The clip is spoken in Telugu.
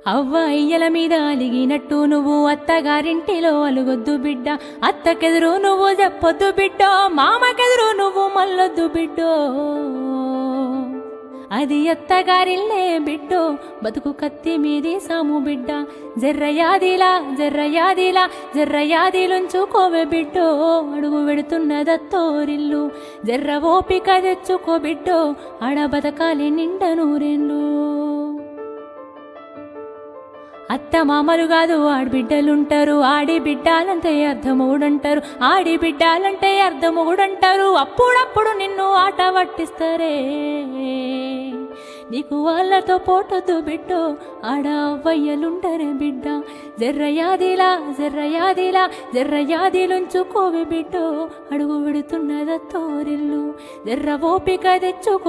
అవ్వ అయ్యల మీద అలిగినట్టు నువ్వు అత్తగారింటిలో అలుగొద్దు బిడ్డ, అత్తకెదురు నువ్వు చెప్పొద్దు బిడ్డో, మామకెదురు నువ్వు మల్లొద్దు బిడ్డో. అది అత్తగారిల్లే బిడ్డో, బతుకు కత్తి మీది సాము బిడ్డ. జర్రయాదిలా జర్రయాదిలా జర్రయాదిలుంచుకోవే బిడ్డో, అడుగు వెడుతున్నదత్తోరిల్లు. జర్ర ఓపిక తెచ్చుకో బిడ్డో, ఆడ బతకాలి నిండ నూరెళ్ళు. అత్త మామలు కాదు ఆడబిడ్డలుంటారు, ఆడి బిడ్డాలంటే అర్ధమొగుడంటారు, ఆడి బిడ్డాలంటే అర్ధమొగుడంటారు. అప్పుడప్పుడు నిన్ను ఆట పట్టిస్తారే, నీకు వాళ్ళతో పోటొద్దు బిడ్డో, ఆడ అవ్వయ్యలుండరే బిడ్డ. జర్రయాదిలా జర్రయాదిలా జర్రయాదిలుంచుకోవే బిడ్డో, అడుగు విడుతున్నదత్తోరిల్లు. జర్ర ఓపిక తెచ్చుకో